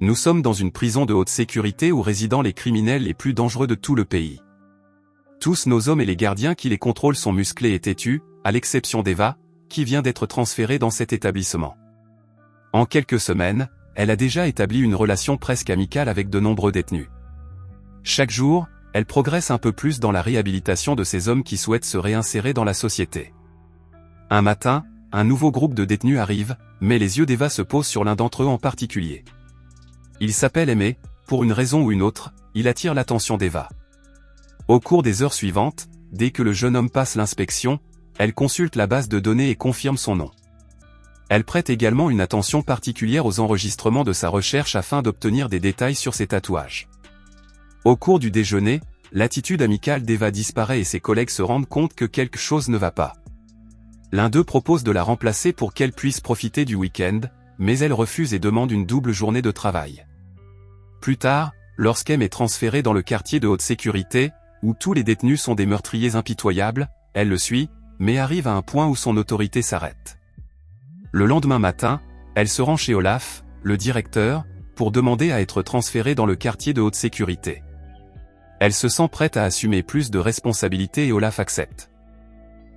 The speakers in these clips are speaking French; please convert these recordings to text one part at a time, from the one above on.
Nous sommes dans une prison de haute sécurité où résident les criminels les plus dangereux de tout le pays. Tous nos hommes et les gardiens qui les contrôlent sont musclés et têtus, à l'exception d'Eva, qui vient d'être transférée dans cet établissement. En quelques semaines, elle a déjà établi une relation presque amicale avec de nombreux détenus. Chaque jour, elle progresse un peu plus dans la réhabilitation de ces hommes qui souhaitent se réinsérer dans la société. Un matin, un nouveau groupe de détenus arrive, mais les yeux d'Eva se posent sur l'un d'entre eux en particulier. Il s'appelle Aimé, pour une raison ou une autre, il attire l'attention d'Eva. Au cours des heures suivantes, dès que le jeune homme passe l'inspection, elle consulte la base de données et confirme son nom. Elle prête également une attention particulière aux enregistrements de sa recherche afin d'obtenir des détails sur ses tatouages. Au cours du déjeuner, l'attitude amicale d'Eva disparaît et ses collègues se rendent compte que quelque chose ne va pas. L'un d'eux propose de la remplacer pour qu'elle puisse profiter du week-end, mais elle refuse et demande une double journée de travail. Plus tard, lorsqu'Em est transférée dans le quartier de haute sécurité, où tous les détenus sont des meurtriers impitoyables, elle le suit, mais arrive à un point où son autorité s'arrête. Le lendemain matin, elle se rend chez Olaf, le directeur, pour demander à être transférée dans le quartier de haute sécurité. Elle se sent prête à assumer plus de responsabilités et Olaf accepte.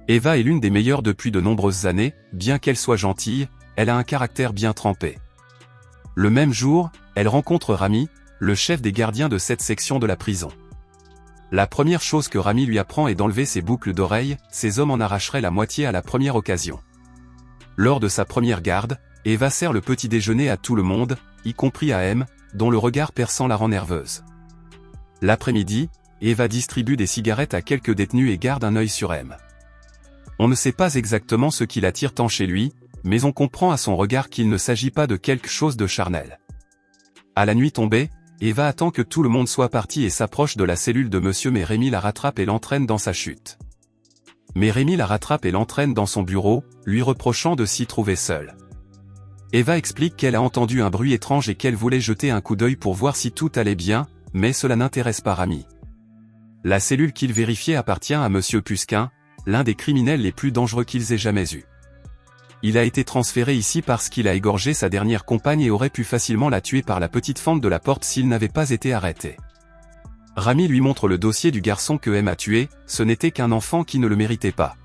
Eva est l'une des meilleures depuis de nombreuses années, bien qu'elle soit gentille, elle a un caractère bien trempé. Le même jour, elle rencontre Rami, le chef des gardiens de cette section de la prison. La première chose que Rami lui apprend est d'enlever ses boucles d'oreilles, ces hommes en arracheraient la moitié à la première occasion. Lors de sa première garde, Eva sert le petit déjeuner à tout le monde, y compris à M, dont le regard perçant la rend nerveuse. L'après-midi, Eva distribue des cigarettes à quelques détenus et garde un œil sur M. On ne sait pas exactement ce qui l'attire tant chez lui, mais on comprend à son regard qu'il ne s'agit pas de quelque chose de charnel. À la nuit tombée, Eva attend que tout le monde soit parti et s'approche de la cellule de monsieur mais Rémi la rattrape et l'entraîne dans sa chute. Mais Rémi la rattrape et l'entraîne dans son bureau, lui reprochant de s'y trouver seule. Eva explique qu'elle a entendu un bruit étrange et qu'elle voulait jeter un coup d'œil pour voir si tout allait bien, mais cela n'intéresse pas Rami. La cellule qu'il vérifiait appartient à monsieur Pusquin, l'un des criminels les plus dangereux qu'ils aient jamais eus. Il a été transféré ici parce qu'il a égorgé sa dernière compagne et aurait pu facilement la tuer par la petite fente de la porte s'il n'avait pas été arrêté. Rami lui montre le dossier du garçon que M a tué, ce n'était qu'un enfant qui ne le méritait pas.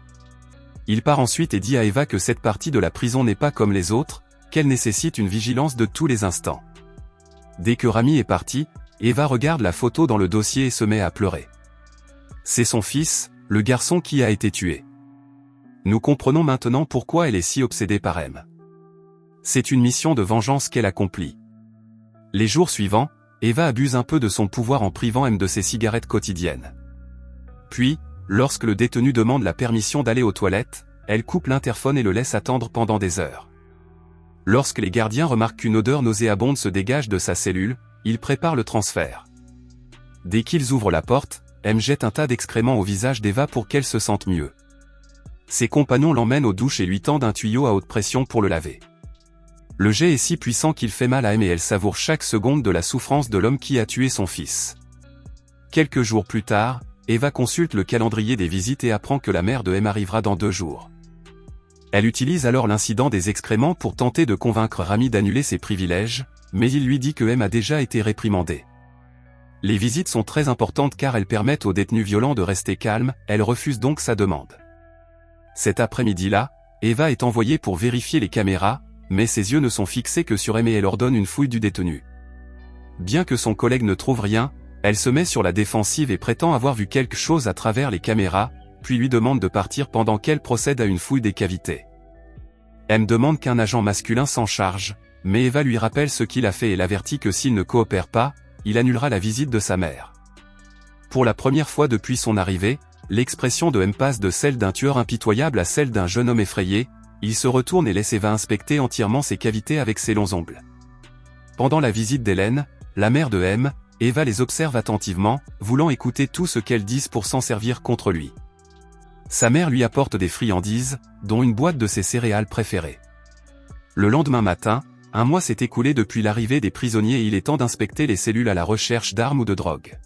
Il part ensuite et dit à Eva que cette partie de la prison n'est pas comme les autres, qu'elle nécessite une vigilance de tous les instants. Dès que Rami est parti, Eva regarde la photo dans le dossier et se met à pleurer. C'est son fils, le garçon qui a été tué. Nous comprenons maintenant pourquoi elle est si obsédée par M. C'est une mission de vengeance qu'elle accomplit. Les jours suivants, Eva abuse un peu de son pouvoir en privant M de ses cigarettes quotidiennes. Puis, lorsque le détenu demande la permission d'aller aux toilettes, elle coupe l'interphone et le laisse attendre pendant des heures. Lorsque les gardiens remarquent qu'une odeur nauséabonde se dégage de sa cellule, ils préparent le transfert. Dès qu'ils ouvrent la porte, M jette un tas d'excréments au visage d'Eva pour qu'elle se sente mieux. Ses compagnons l'emmènent aux douches et lui tendent un tuyau à haute pression pour le laver. Le jet est si puissant qu'il fait mal à M et elle savoure chaque seconde de la souffrance de l'homme qui a tué son fils. Quelques jours plus tard, Eva consulte le calendrier des visites et apprend que la mère de M arrivera dans 2 jours. Elle utilise alors l'incident des excréments pour tenter de convaincre Rami d'annuler ses privilèges, mais il lui dit que M a déjà été réprimandé. Les visites sont très importantes car elles permettent aux détenus violents de rester calmes, elle refuse donc sa demande. Cet après-midi-là, Eva est envoyée pour vérifier les caméras, mais ses yeux ne sont fixés que sur M et elle ordonne une fouille du détenu. Bien que son collègue ne trouve rien, elle se met sur la défensive et prétend avoir vu quelque chose à travers les caméras, puis lui demande de partir pendant qu'elle procède à une fouille des cavités. M demande qu'un agent masculin s'en charge, mais Eva lui rappelle ce qu'il a fait et l'avertit que s'il ne coopère pas, il annulera la visite de sa mère. Pour la première fois depuis son arrivée, l'expression de M passe de celle d'un tueur impitoyable à celle d'un jeune homme effrayé, il se retourne et laisse Eva inspecter entièrement ses cavités avec ses longs ongles. Pendant la visite d'Hélène, la mère de M, Eva les observe attentivement, voulant écouter tout ce qu'elles disent pour s'en servir contre lui. Sa mère lui apporte des friandises, dont une boîte de ses céréales préférées. Le lendemain matin, 1 mois s'est écoulé depuis l'arrivée des prisonniers et il est temps d'inspecter les cellules à la recherche d'armes ou de drogue.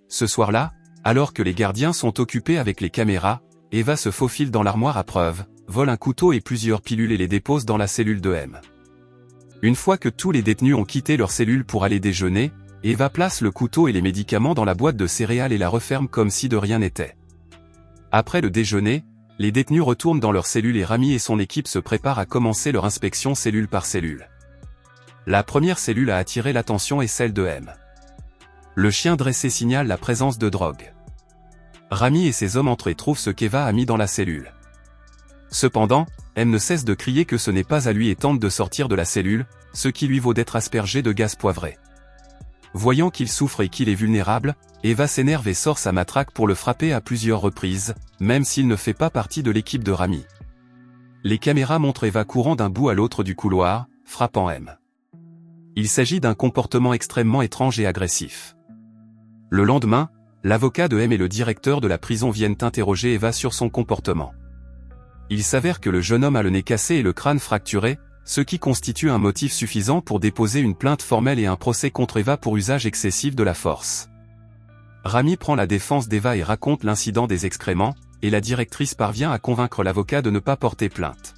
Ce soir-là, alors que les gardiens sont occupés avec les caméras, Eva se faufile dans l'armoire à preuves, vole un couteau et plusieurs pilules et les dépose dans la cellule de M. Une fois que tous les détenus ont quitté leur cellule pour aller déjeuner, Eva place le couteau et les médicaments dans la boîte de céréales et la referme comme si de rien n'était. Après le déjeuner, les détenus retournent dans leur cellule et Rami et son équipe se préparent à commencer leur inspection cellule par cellule. La première cellule à attirer l'attention est celle de M. Le chien dressé signale la présence de drogue. Rami et ses hommes entrent et trouvent ce qu'Eva a mis dans la cellule. Cependant, M ne cesse de crier que ce n'est pas à lui et tente de sortir de la cellule, ce qui lui vaut d'être aspergé de gaz poivré. Voyant qu'il souffre et qu'il est vulnérable, Eva s'énerve et sort sa matraque pour le frapper à plusieurs reprises, même s'il ne fait pas partie de l'équipe de Rami. Les caméras montrent Eva courant d'un bout à l'autre du couloir, frappant M. Il s'agit d'un comportement extrêmement étrange et agressif. Le lendemain, l'avocat de M et le directeur de la prison viennent interroger Eva sur son comportement. Il s'avère que le jeune homme a le nez cassé et le crâne fracturé, ce qui constitue un motif suffisant pour déposer une plainte formelle et un procès contre Eva pour usage excessif de la force. Rami prend la défense d'Eva et raconte l'incident des excréments, et la directrice parvient à convaincre l'avocat de ne pas porter plainte.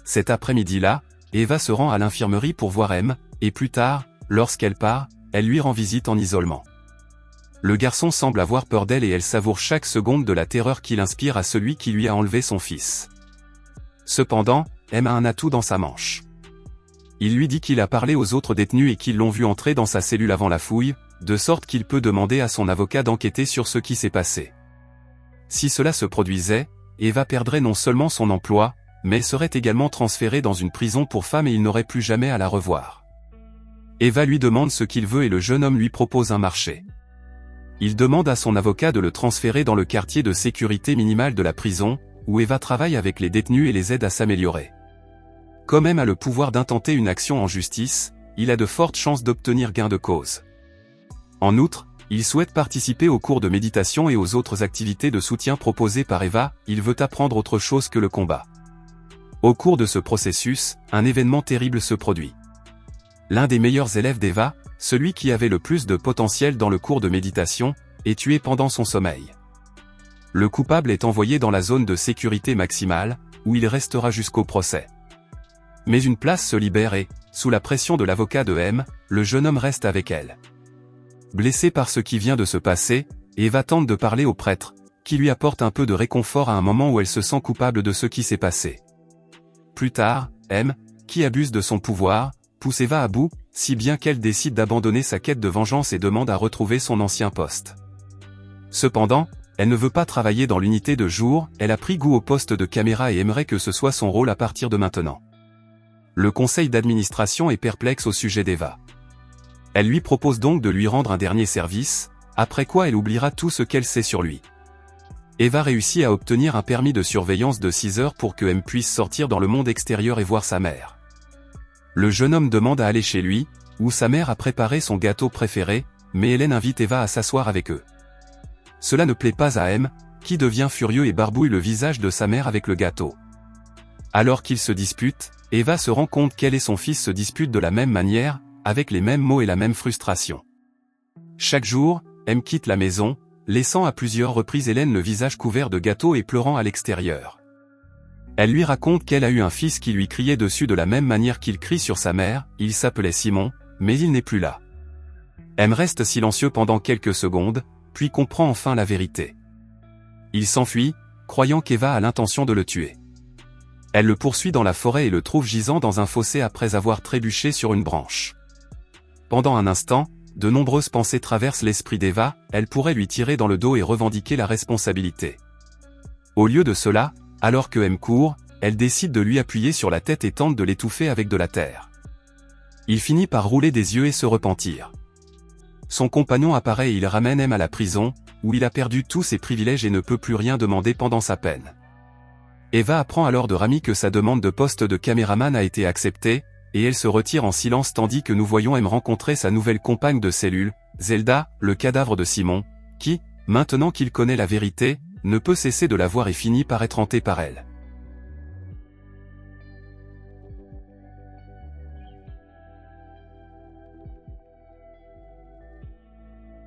Cet après-midi-là, Eva se rend à l'infirmerie pour voir M, et plus tard, lorsqu'elle part, elle lui rend visite en isolement. Le garçon semble avoir peur d'elle et elle savoure chaque seconde de la terreur qu'il inspire à celui qui lui a enlevé son fils. Cependant, M a un atout dans sa manche. Il lui dit qu'il a parlé aux autres détenus et qu'ils l'ont vu entrer dans sa cellule avant la fouille, de sorte qu'il peut demander à son avocat d'enquêter sur ce qui s'est passé. Si cela se produisait, Eva perdrait non seulement son emploi, mais serait également transférée dans une prison pour femmes et il n'aurait plus jamais à la revoir. Eva lui demande ce qu'il veut et le jeune homme lui propose un marché. Il demande à son avocat de le transférer dans le quartier de sécurité minimale de la prison, où Eva travaille avec les détenus et les aide à s'améliorer. Comme M a le pouvoir d'intenter une action en justice, il a de fortes chances d'obtenir gain de cause. En outre, il souhaite participer aux cours de méditation et aux autres activités de soutien proposées par Eva, il veut apprendre autre chose que le combat. Au cours de ce processus, un événement terrible se produit. L'un des meilleurs élèves d'Eva, celui qui avait le plus de potentiel dans le cours de méditation, est tué pendant son sommeil. Le coupable est envoyé dans la zone de sécurité maximale, où il restera jusqu'au procès. Mais une place se libère et, sous la pression de l'avocat de M, le jeune homme reste avec elle. Blessé par ce qui vient de se passer, Eva tente de parler au prêtre, qui lui apporte un peu de réconfort à un moment où elle se sent coupable de ce qui s'est passé. Plus tard, M, qui abuse de son pouvoir, pousse Eva à bout, si bien qu'elle décide d'abandonner sa quête de vengeance et demande à retrouver son ancien poste. Cependant, elle ne veut pas travailler dans l'unité de jour, elle a pris goût au poste de caméra et aimerait que ce soit son rôle à partir de maintenant. Le conseil d'administration est perplexe au sujet d'Eva. Elle lui propose donc de lui rendre un dernier service, après quoi elle oubliera tout ce qu'elle sait sur lui. Eva réussit à obtenir un permis de surveillance de 6 heures pour que M puisse sortir dans le monde extérieur et voir sa mère. Le jeune homme demande à aller chez lui, où sa mère a préparé son gâteau préféré, mais Hélène invite Eva à s'asseoir avec eux. Cela ne plaît pas à M, qui devient furieux et barbouille le visage de sa mère avec le gâteau. Alors qu'ils se disputent, Eva se rend compte qu'elle et son fils se disputent de la même manière, avec les mêmes mots et la même frustration. Chaque jour, M quitte la maison, laissant à plusieurs reprises Hélène le visage couvert de gâteau et pleurant à l'extérieur. Elle lui raconte qu'elle a eu un fils qui lui criait dessus de la même manière qu'il crie sur sa mère, il s'appelait Simon, mais il n'est plus là. M reste silencieux pendant quelques secondes, puis comprend enfin la vérité. Il s'enfuit, croyant qu'Eva a l'intention de le tuer. Elle le poursuit dans la forêt et le trouve gisant dans un fossé après avoir trébuché sur une branche. Pendant un instant, de nombreuses pensées traversent l'esprit d'Eva, elle pourrait lui tirer dans le dos et revendiquer la responsabilité. Au lieu de cela, alors que M court, elle décide de lui appuyer sur la tête et tente de l'étouffer avec de la terre. Il finit par rouler des yeux et se repentir. Son compagnon apparaît et il ramène M à la prison, où il a perdu tous ses privilèges et ne peut plus rien demander pendant sa peine. Eva apprend alors de Rami que sa demande de poste de caméraman a été acceptée, et elle se retire en silence tandis que nous voyons M rencontrer sa nouvelle compagne de cellule, Zelda, le cadavre de Simon, qui, maintenant qu'il connaît la vérité, ne peut cesser de la voir et finit par être hanté par elle.